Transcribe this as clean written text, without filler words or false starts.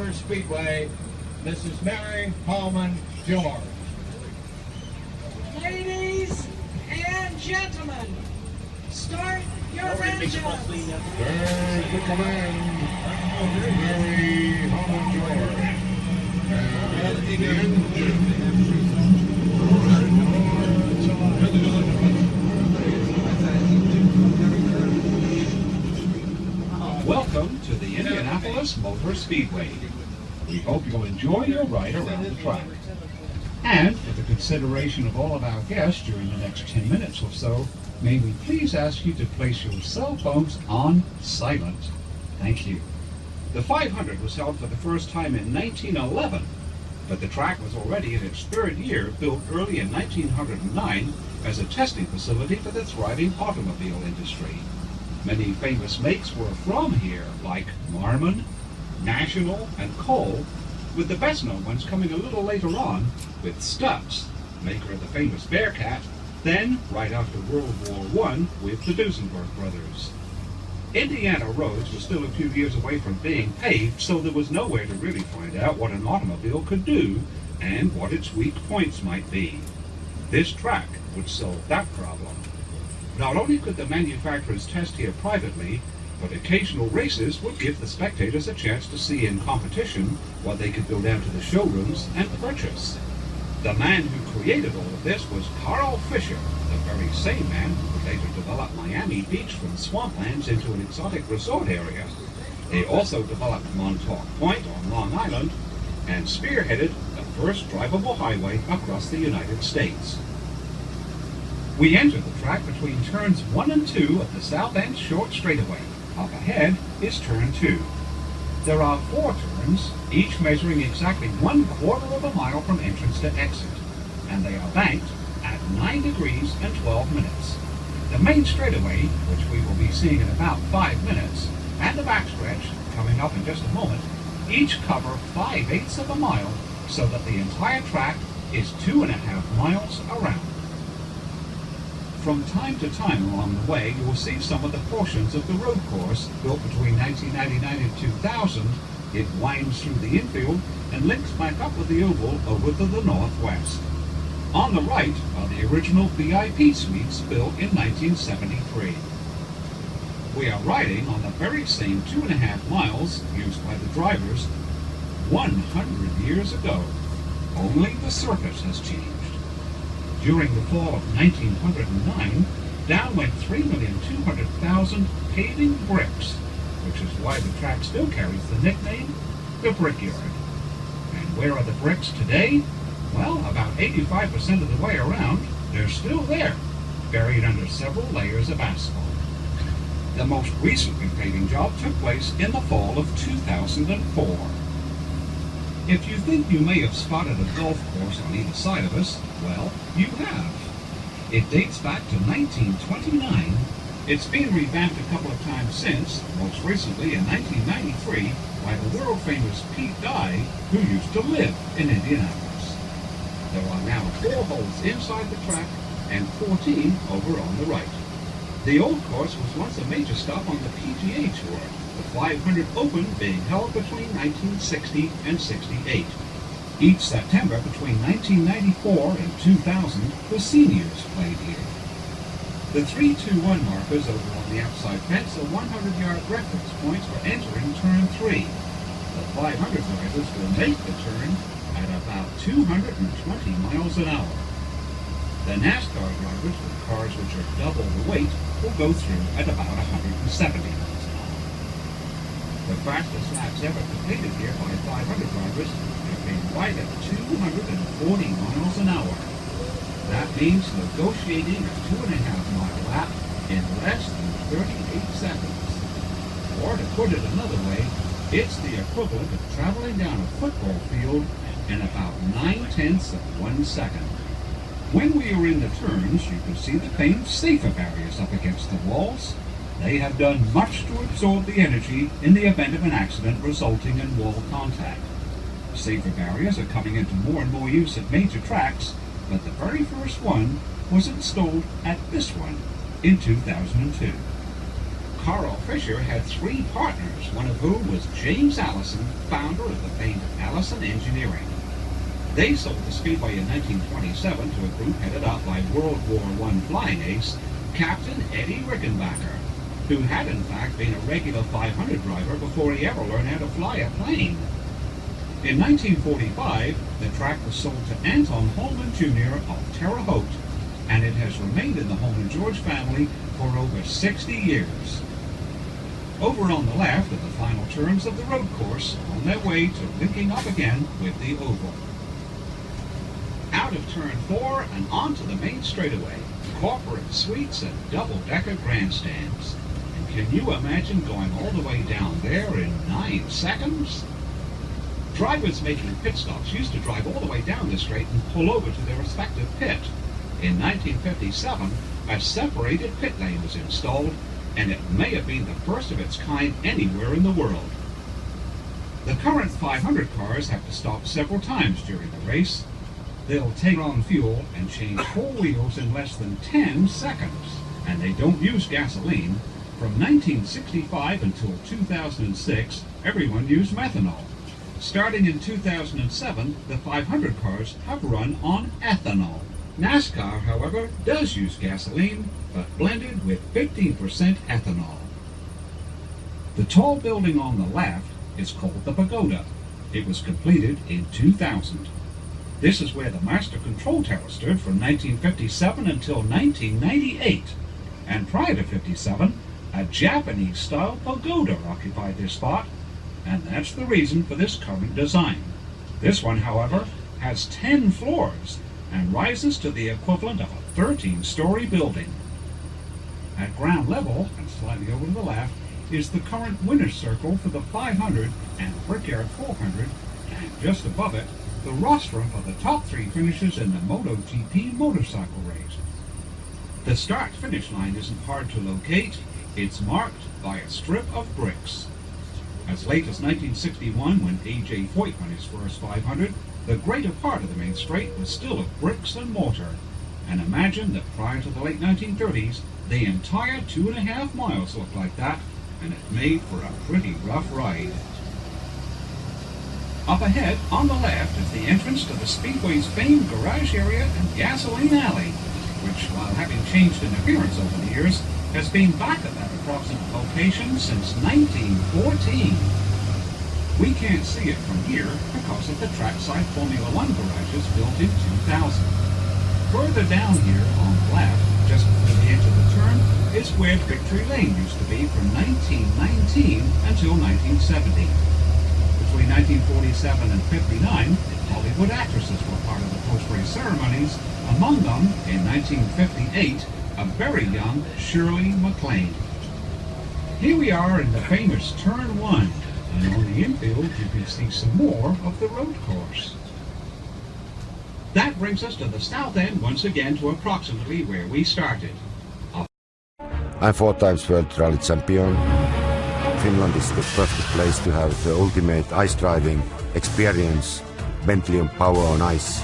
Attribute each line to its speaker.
Speaker 1: Motor Speedway, Mrs. Mary Holman George.
Speaker 2: Ladies and gentlemen, start your engines.
Speaker 1: There's the command, Mary Holman George. And the engine.
Speaker 3: Welcome to the Indianapolis Motor Speedway. We hope you'll enjoy your ride around the track. And for the consideration of all of our guests during the next 10 minutes or so, may we please ask you to place your cell phones on silent. Thank you. The 500 was held for the first time in 1911, but the track was already in its third year, built early in 1909 as a testing facility for the thriving automobile industry. Many famous makes were from here, like Marmon, National, and Cole, with the best-known ones coming a little later on with Stutz, maker of the famous Bearcat, then, right after World War I, with the Duesenberg brothers. Indiana roads were still a few years away from being paved, so there was nowhere to really find out what an automobile could do and what its weak points might be. This track would solve that problem. Not only could the manufacturers test here privately, but occasional races would give the spectators a chance to see in competition what they could go down to the showrooms and purchase. The man who created all of this was Carl Fisher, the very same man who would later develop Miami Beach from swamplands into an exotic resort area. He also developed Montauk Point on Long Island and spearheaded the first drivable highway across the United States. We enter the track between turns 1 and 2 of the South End Short Straightaway. Up ahead is turn 2. There are 4 turns, each measuring exactly 1/4 of a mile from entrance to exit, and they are banked at 9 degrees and 12 minutes. The main straightaway, which we will be seeing in about 5 minutes, and the backstretch, coming up in just a moment, each cover 5/8 of a mile, so that the entire track is 2.5 miles around. From time to time along the way, you will see some of the portions of the road course built between 1999 and 2000. It winds through the infield and links back up with the oval over to the northwest. On the right are the original VIP suites built in 1973. We are riding on the very same 2.5 miles used by the drivers 100 years ago. Only the surface has changed. During the fall of 1909, down went 3,200,000 paving bricks, which is why the track still carries the nickname, the Brickyard. And where are the bricks today? Well, about 85% of the way around, they're still there, buried under several layers of asphalt. The most recent repaving job took place in the fall of 2004. If you think you may have spotted a golf course on either side of us, well, you have. It dates back to 1929. It's been revamped a couple of times since, most recently in 1993 by the world-famous Pete Dye, who used to live in Indianapolis. There are now 4 holes inside the track and 14 over on the right. The old course was once a major stop on the PGA Tour, the 500 Open being held between 1960 and 68. Each September between 1994 and 2000, the seniors played here. The 3-2-1 markers over on the outside fence are 100-yard reference points for entering turn 3. The 500 drivers will make the turn at about 220 miles an hour. The NASCAR drivers with cars which are double the weight will go through at about 170 miles an hour. The fastest laps ever completed here by 500 drivers have been right at 240 miles an hour. That means negotiating a 2.5-mile lap in less than 38 seconds. Or to put it another way, it's the equivalent of traveling down a football field in about 9/10 of 1 second. When we are in the turns, you can see the famed safer barriers up against the walls. They have done much to absorb the energy in the event of an accident resulting in wall contact. Safer barriers are coming into more and more use at major tracks, but the very first one was installed at this one in 2002. Carl Fisher had 3 partners, one of whom was James Allison, founder of the famed Allison Engineering. They sold the Speedway in 1927 to a group headed up by World War I flying ace, Captain Eddie Rickenbacker, who had in fact been a regular 500 driver before he ever learned how to fly a plane. In 1945, the track was sold to Anton Holman Jr. of Terre Haute, and it has remained in the Holman George family for over 60 years. Over on the left are the final turns of the road course on their way to linking up again with the oval. Out of turn 4 and onto the main straightaway, corporate suites and double-decker grandstands. And can you imagine going all the way down there in 9 seconds? Drivers making pit stops used to drive all the way down the straight and pull over to their respective pit. In 1957, a separated pit lane was installed, and it may have been the first of its kind anywhere in the world. The current 500 cars have to stop several times during the race. They'll take on fuel and change 4 wheels in less than 10 seconds, and they don't use gasoline. From 1965 until 2006, everyone used methanol. Starting in 2007, the 500 cars have run on ethanol. NASCAR, however, does use gasoline, but blended with 15% ethanol. The tall building on the left is called the Pagoda. It was completed in 2000. This is where the Master Control Tower stood from 1957 until 1998. And prior to 57, a Japanese-style pagoda occupied this spot, and that's the reason for this current design. This one, however, has 10 floors and rises to the equivalent of a 13-story building. At ground level, and slightly over to the left, is the current winner's circle for the 500 and Brickyard 400, and just above it, the rostrum of the top 3 finishes in the MotoGP motorcycle race. The start-finish line isn't hard to locate. It's marked by a strip of bricks. As late as 1961, when A.J. Foyt won his first 500, the greater part of the main straight was still of bricks and mortar. And imagine that prior to the late 1930s, the entire 2.5 miles looked like that, and it made for a pretty rough ride. Up ahead, on the left, is the entrance to the Speedway's famed garage area and gasoline alley, which, while having changed in appearance over the years, has been back at that approximate location since 1914. We can't see it from here because of the trackside Formula One garages built in 2000. Further down here, on the left, just before the edge of the turn, is where Victory Lane used to be from 1919 until 1970. Between 1947 and 59, Hollywood actresses were part of the post-race ceremonies, among them, in 1958, a very young Shirley MacLaine. Here we are in the famous Turn 1, and on the infield you can see some more of the road course. That brings us to the south end once again to approximately where we started.
Speaker 4: I'm 4 times World Rally Champion. Finland is the perfect place to have the ultimate ice driving experience, Bentley power on ice.